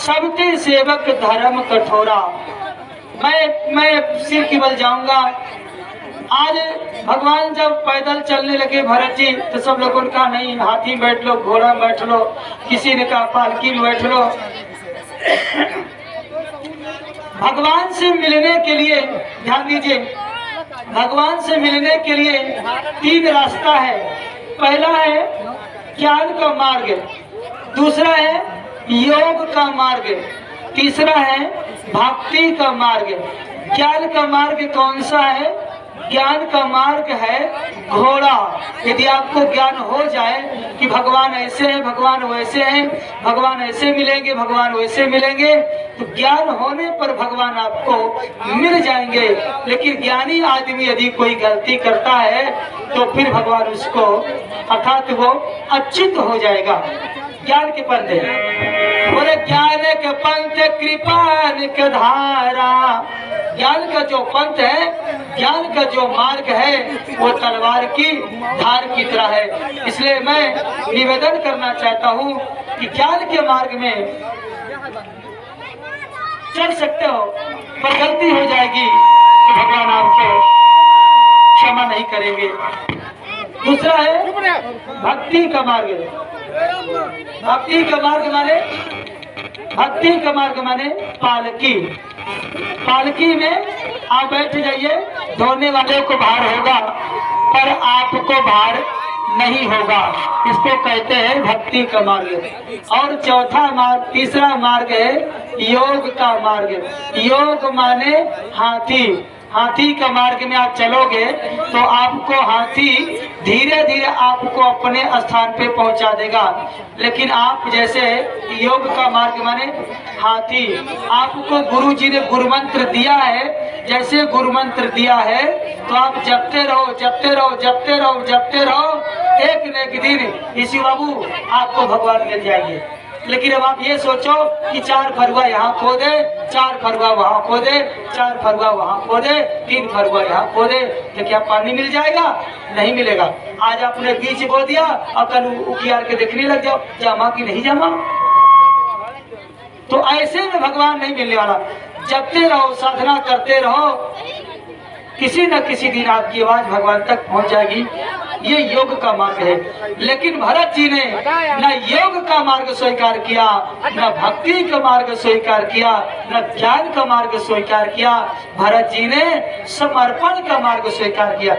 सबके सेवक धर्म कठोरा। मैं सिर की बल जाऊंगा। आज भगवान जब पैदल चलने लगे भरत जी, तो सब लोगों ने कहा नहीं, हाथी बैठ लो, घोड़ा बैठ लो, किसी ने कहा पालकी में बैठ लो। भगवान से मिलने के लिए, ध्यान दीजिए, भगवान से मिलने के लिए 3 रास्ता है। पहला है ज्ञान का मार्ग, दूसरा है योग का मार्ग, तीसरा है भक्ति का मार्ग। ज्ञान का मार्ग कौन सा है? ज्ञान का मार्ग है घोड़ा। यदि आपको ज्ञान हो जाए कि भगवान ऐसे हैं, भगवान वैसे हैं, भगवान ऐसे मिलेंगे, भगवान वैसे मिलेंगे, तो ज्ञान होने पर भगवान आपको मिल जाएंगे। लेकिन ज्ञानी आदमी यदि कोई गलती करता है तो फिर भगवान उसको, अर्थात वो अच्युत हो जाएगा। ज्ञान के पंथ है, बोले ज्ञान के पंथ कृपान के धारा। ज्ञान का जो पंथ है, ज्ञान का जो मार्ग है, वो तलवार की धार की तरह है। इसलिए मैं निवेदन करना चाहता हूँ कि ज्ञान के मार्ग में चल सकते हो, पर गलती हो जाएगी तो भगवान आपको क्षमा नहीं करेंगे। दूसरा है भक्ति का मार्ग। भक्ति का मार्ग माने, भक्ति का मार्ग माने पालकी। पालकी में आप बैठ जाइए, धोने वाले को भार होगा पर आपको भार नहीं होगा। इसको कहते हैं भक्ति का मार्ग। और चौथा मार्ग, तीसरा मार्ग है योग का मार्ग। योग माने हाथी। हाथी का मार्ग में आप चलोगे तो आपको हाथी धीरे धीरे आपको अपने स्थान पे पहुंचा देगा। लेकिन आप जैसे योग का मार्ग माने हाथी, आपको गुरु जी ने गुरु मंत्र दिया है, जैसे गुरु मंत्र दिया है तो आप जपते रहो, जपते रहो, जपते रहो, जपते रहो। एक न एक दिन इसी बाबू आपको भगवान मिल जाएंगे। लेकिन अब आप ये सोचो कि 4 फरुआ यहाँ खो दे, 4 फरुआ वहाँ खो दे, 4 फरुआ वहाँ खो दे, 3 फरुआ यहाँ खो दे, तो क्या पानी मिल जाएगा? नहीं मिलेगा। आज आपने बीज बो दिया और कल उकियार के देखने लग जाओ जमा कि नहीं जमा। तो ऐसे में भगवान नहीं मिलने वाला। जपते रहो, साधना करते रहो, किसी न किसी दिन आपकी आवाज भगवान तक पहुंच जाएगी। ये योग का मार्ग है। लेकिन भरत जी ने न योग का मार्ग स्वीकार किया, न भक्ति का मार्ग स्वीकार किया, न ज्ञान का मार्ग स्वीकार किया। भरत जी ने समर्पण का मार्ग स्वीकार किया।